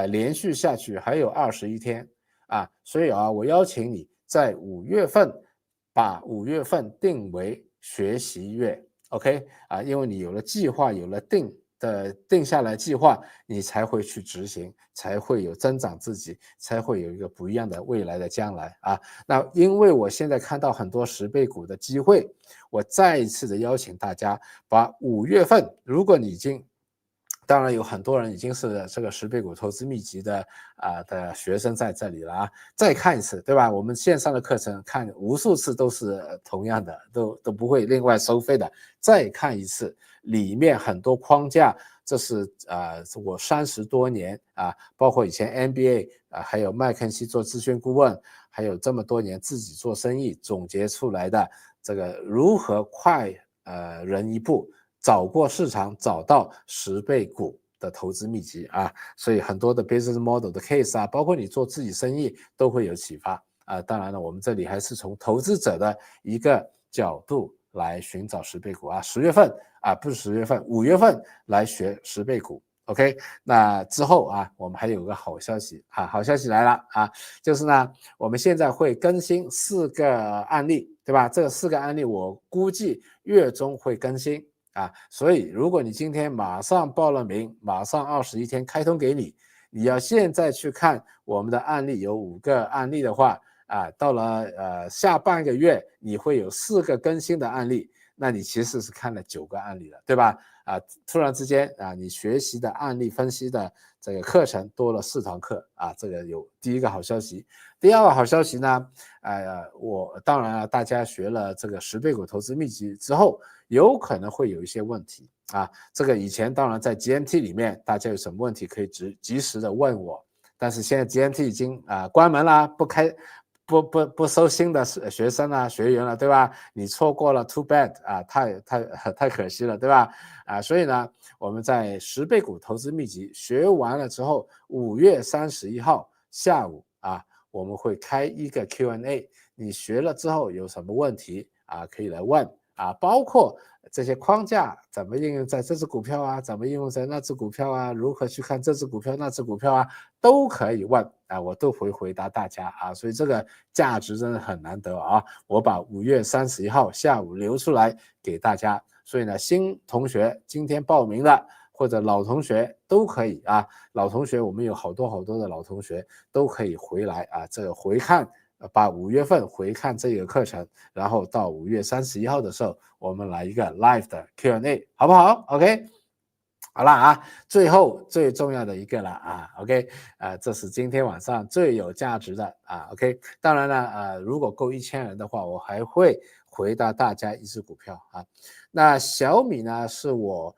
连续下去还有21天所以我邀请你在5月份把5月份定为学习月 ，OK 因为你有了计划，有了定下来计划，你才会去执行，才会有增长自己，才会有一个不一样的未来的将来那因为我现在看到很多10倍股的机会，我再一次的邀请大家把5月份，如果你已经当然有很多人已经是这个10倍股投资秘籍的学生在这里了再看一次，对吧？我们线上的课程看无数次都是同样的，都不会另外收费的，再看一次，里面很多框架，这是我30多年包括以前 MBA 还有麦肯锡做咨询顾问，还有这么多年自己做生意总结出来的这个如何快人一步找过市场，找到10倍股的投资秘籍所以很多的 business model 的 case包括你做自己生意都会有启发当然了，我们这里还是从投资者的一个角度来寻找10倍股10月份不是10月份，5月份来学10倍股 OK， 那之后我们还有个好消息好消息来了就是呢，我们现在会更新4个案例，对吧？这4个案例我估计月中会更新所以如果你今天马上报了名，马上21天开通给你，你要现在去看我们的案例，有5个案例的话到了下半个月你会有4个更新的案例，那你其实是看了9个案例了，对吧？突然之间你学习的案例分析的这个课程多了4堂课这个有第一个好消息。第二个好消息呢我当然大家学了这个10倍股投资秘籍之后，有可能会有一些问题这个以前当然在 GMT 里面大家有什么问题可以及时的问我，但是现在 GMT 已经关门了，不收新的学生学员了，对吧？你错过了 too bad太可惜了，对吧？所以呢，我们在10倍股投资秘籍学完了之后，5月31号下午我们会开一个 Q&A， 你学了之后有什么问题可以来问包括这些框架怎么应用在这只股票怎么应用在那只股票如何去看这只股票那只股票都可以问我都会回答大家所以这个价值真的很难得我把5月31号下午留出来给大家，所以呢，新同学今天报名的或者老同学都可以老同学我们有好多的老同学都可以回来这个回看。把5月份回看这个课程，然后到5月31号的时候，我们来一个 live 的 Q&A， 好不好 ？OK， 好了最后最重要的一个了OK， 这是今天晚上最有价值的OK， 当然了如果够1000人的话，我还会回答大家一只股票那小米呢，是我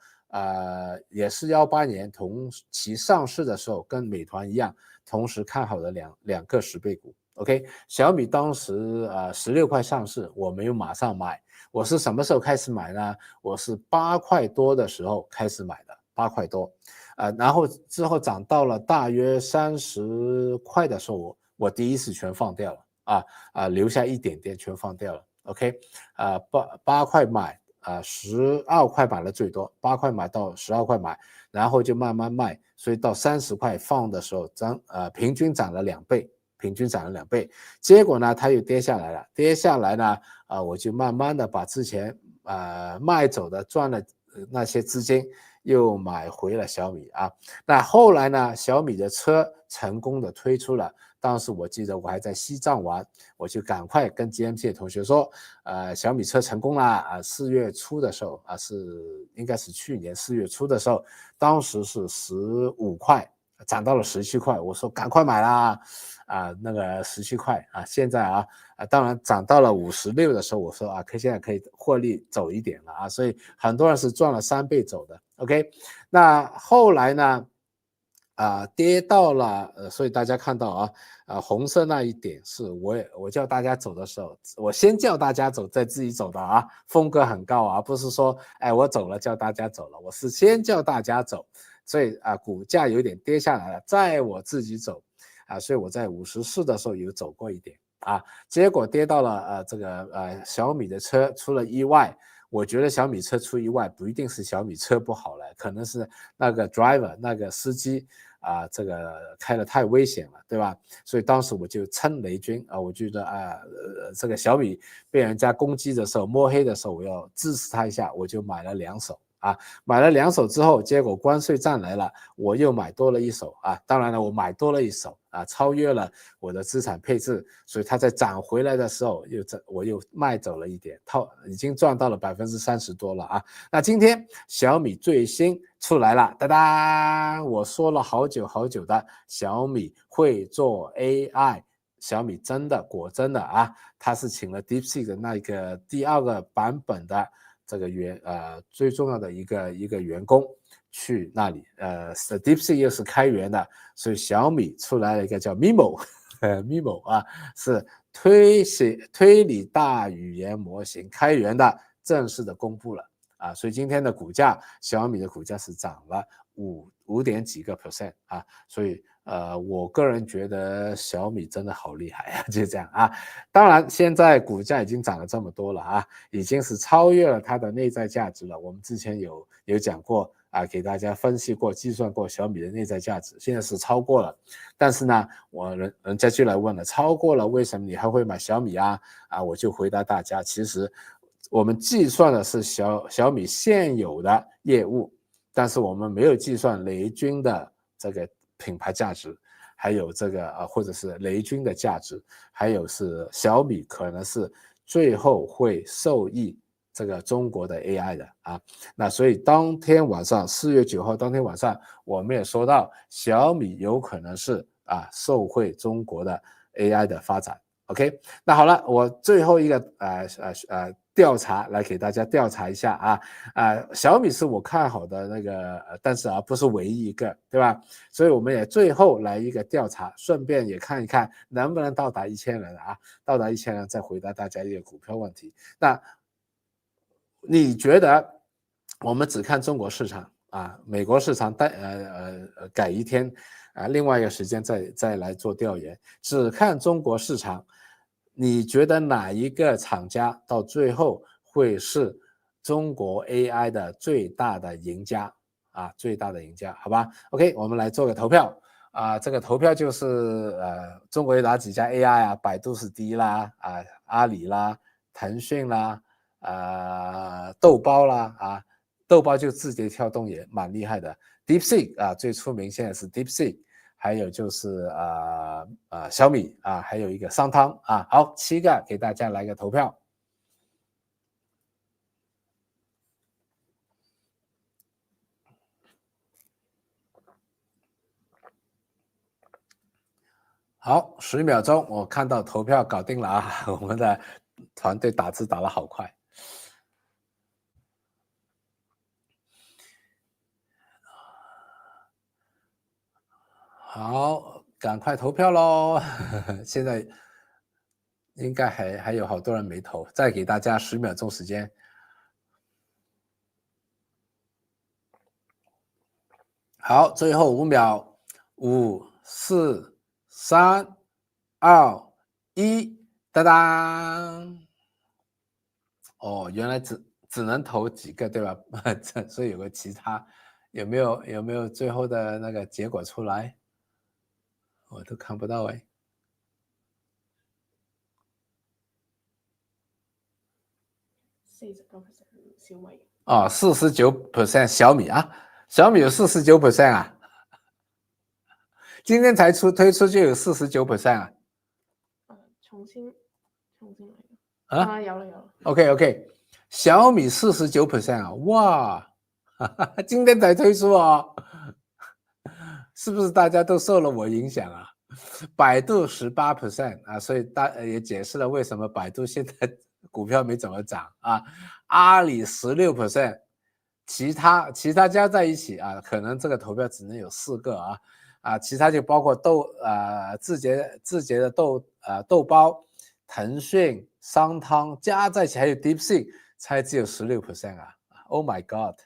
也是18年同期上市的时候，跟美团一样，同时看好的两个10倍股。OK， 小米当时16块上市，我没有马上买，我是什么时候开始买呢？我是8块多的时候开始买的，8块多，然后之后涨到了大约30块的时候，我第一次全放掉了留下一点点全放掉了。OK， 8块买。12块买了最多，8块买到12块买，然后就慢慢卖，所以到30块放的时候平均涨了2倍，结果呢它又跌下来了，跌下来呢我就慢慢的把之前卖走的赚了那些资金又买回了小米那后来呢小米的车成功的推出了，当时我记得我还在西藏玩，我就赶快跟 GMT 的同学说小米车成功了4月初的时候应该是去年4月初的时候，当时是15块涨到了17块，我说赶快买啦，那个17块啊，现在当然涨到了56的时候，我说现在可以获利走一点了所以很多人是赚了3倍走的 ，OK， 那后来呢？跌到了所以大家看到红色那一点是我叫大家走的时候，我先叫大家走，再自己走的风格很高不是说我走了叫大家走了，我是先叫大家走，所以股价有点跌下来了，再我自己走所以我在54的时候有走过一点结果跌到了这个小米的车出了意外。我觉得小米车出意外不一定是小米车不好了，可能是那个 driver 那个司机这个开得太危险了，对吧？所以当时我就趁雷军我觉得这个小米被人家攻击的时候，摸黑的时候，我要支持他一下，我就买了2手买了2手之后，结果关税战来了，我又买多了1手当然了，我买多了1手超越了我的资产配置，所以它在涨回来的时候我又卖走了一点，已经赚到了30%多了那今天小米最新出来了，哒哒，我说了好久好久的小米会做 AI。小米果真的它是请了 DeepSeek 的那个第2个版本的这个最重要的一个员工去那里DeepSeek 又是开源的，所以小米出来了一个叫 Mimo 是推理大语言模型开源的，正式的公布了所以今天的股价，小米的股价是涨了5点几个%所以我个人觉得小米真的好厉害就这样当然现在股价已经涨了这么多了已经是超越了它的内在价值了。我们之前有讲过给大家分析过计算过小米的内在价值，现在是超过了。但是呢人家就来问了，超过了为什么你还会买小米我就回答大家，其实我们计算的是小米现有的业务，但是我们没有计算雷军的这个品牌价值，还有这个或者是雷军的价值，还有是小米可能是最后会受益这个中国的 AI 的那所以当天晚上4月9号当天晚上，我们也说到小米有可能是受惠中国的 AI 的发展。OK， 那好了，我最后一个调查来给大家调查一下小米是我看好的那个但是不是唯一一个，对吧？所以我们也最后来一个调查，顺便也看一看能不能到达1000人到达1000人再回答大家一个股票问题。那你觉得我们只看中国市场美国市场改一天另外一个时间再来做调研，只看中国市场，你觉得哪一个厂家到最后会是中国 AI 的最大的赢家最大的赢家，好吧 ？OK， 我们来做个投票这个投票就是中国有哪几家 AI百度是第一啦阿里啦，腾讯啦豆包啦豆包就字节跳动也蛮厉害的 ，DeepSeek 最出名现在是 DeepSeek。还有就是小米还有一个商汤好，7个给大家来个投票。好，10秒钟，我看到投票搞定了我们的团队打字打得好快。好，赶快投票咯现在应该还有好多人没投，再给大家10秒钟时间。好，最后5秒，5、4、3、2、1，哒哒！哦，原来只能投几个对吧？所以有个其他，有没有最后的那个结果出来？我都看不到哎。49%小米。49% 小米小米有49%今天才推出就有49%重新来有了。OK， 小米49%哇，今天才推出是不是大家都受了我影响啊？百度18%啊，所以也解释了为什么百度现在股票没怎么涨啊。阿里16%，其他加在一起啊，可能这个投票只能有4个啊，其他就包括字节的豆包、腾讯、商汤加在一起还有 DeepSeek 才只有16%啊。Oh my god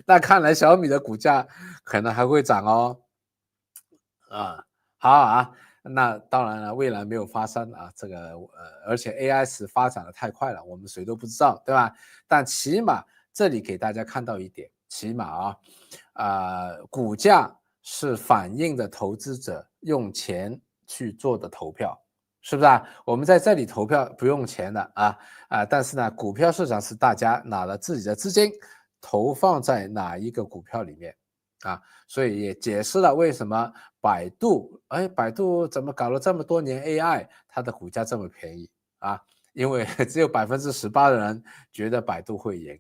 那看来小米的股价可能还会涨哦。好啊，那当然了，未来没有发生啊，这个而且 AI 是发展的太快了，我们谁都不知道，对吧？但起码这里给大家看到一点，起码股价是反映的投资者用钱去做的投票，是不是啊？我们在这里投票不用钱的但是呢，股票市场是大家拿了自己的资金投放在哪一个股票里面。所以也解释了为什么百度怎么搞了这么多年 AI， 它的股价这么便宜因为只有18%的人觉得百度会赢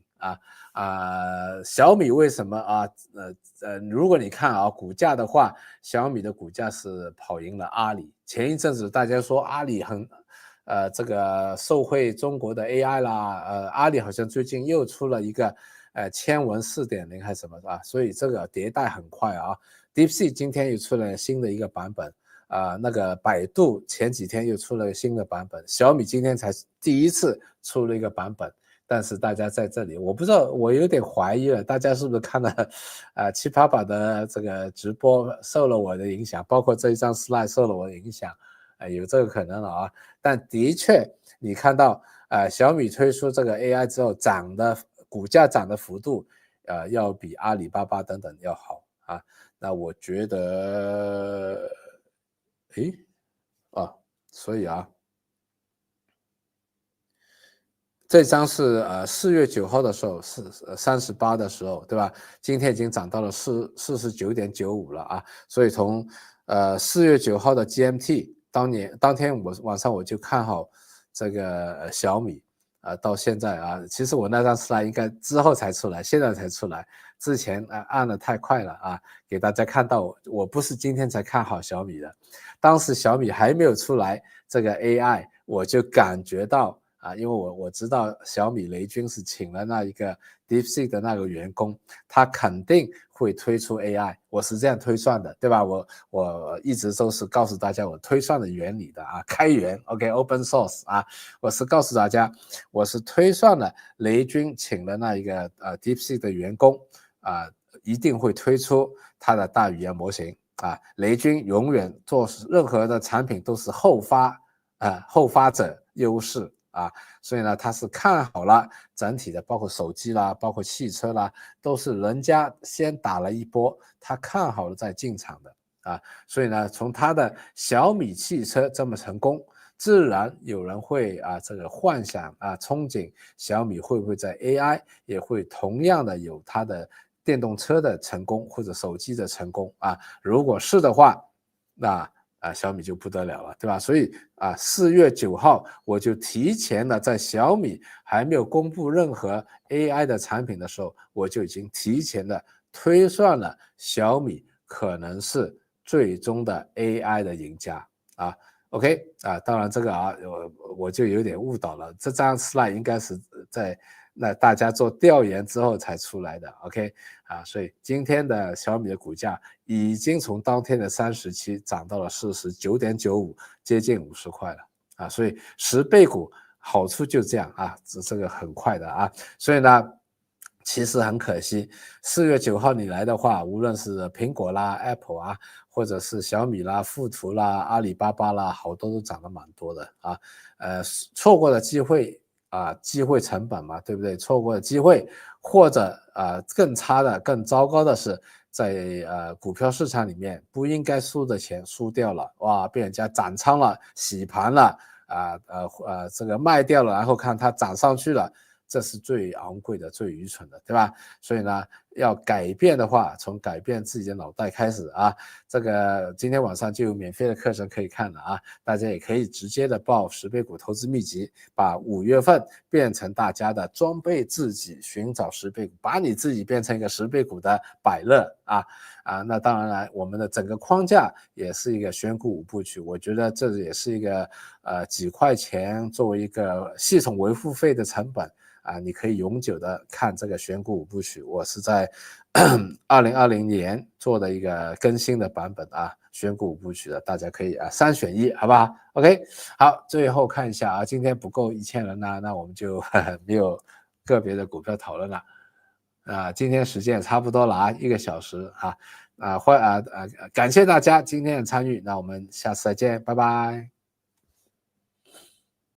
小米为什么如果你看股价的话，小米的股价是跑赢了阿里。前一阵子大家说阿里这个受惠中国的 AI 啦，阿里好像最近又出了一个千文4.0还是什么所以这个迭代很快DeepSeek 今天又出了新的一个版本那个百度前几天又出了新的版本，小米今天才第一次出了一个版本。但是大家在这里，我不知道，我有点怀疑了，大家是不是看了七八把的这个直播受了我的影响，包括这一张 slide 受了我的影响有这个可能了但的确你看到小米推出这个 AI 之后股价涨的幅度要比阿里巴巴等等要好那我觉得所以这张是4月9号的时候是38的时候，对吧？今天已经涨到了49.95了所以从4月9号的 GMT 当天晚上我就看好这个小米到现在其实我那张 slide 应该之后才出来，现在才出来，之前按得太快了给大家看到我不是今天才看好小米的，当时小米还没有出来这个 AI， 我就感觉到因为我知道小米雷军是请了那一个 DeepSeek 的那个员工，他肯定会推出 AI， 我是这样推算的，对吧？我一直都是告诉大家我推算的原理的开源 OK open source 我是告诉大家我是推算了雷军请了那一个DeepSeek 的员工一定会推出他的大语言模型雷军永远做任何的产品都是后发者优势所以呢他是看好了整体的包括手机啦包括汽车啦都是人家先打了一波，他看好了再进场的所以呢从他的小米汽车这么成功，自然有人会这个幻想憧憬小米会不会在 AI 也会同样的有它的电动车的成功或者手机的成功如果是的话那小米就不得了了，对吧？所以4月9号我就提前的在小米还没有公布任何 AI 的产品的时候，我就已经提前的推算了小米可能是最终的 AI 的赢家OK 当然这个我就有点误导了，这张 slide 应该是在那大家做调研之后才出来的 OK 所以今天的小米的股价已经从当天的37涨到了49.95，接近50块了所以10倍股好处就这样这个很快的所以呢其实很可惜4月9号你来的话，无论是苹果啦 Apple 或者是小米啦富途啦阿里巴巴啦，好多都涨得蛮多的错过的机会机会成本嘛，对不对？错过的机会，或者更差的、更糟糕的是，在股票市场里面不应该输的钱输掉了，哇，被人家斩仓了、洗盘了，这个卖掉了，然后看它涨上去了，这是最昂贵的、最愚蠢的，对吧？所以呢，要改变的话，从改变自己的脑袋开始啊。这个今天晚上就有免费的课程可以看了啊，大家也可以直接的报10倍股投资秘籍，把5月份变成大家的装备自己，寻找10倍股，把你自己变成一个10倍股的百乐啊。那当然了，我们的整个框架也是一个选股5部曲，我觉得这也是一个几块钱作为一个系统维护费的成本你可以永久的看这个选股5部曲。我是在2020年做的一个更新的版本选股5部曲的，大家可以3选1，好不好 ？OK， 好，最后看一下今天不够1000人那我们就没有个别的股票讨论了。今天时间也差不多了1个小时感谢大家今天的参与，那我们下次再见，拜拜。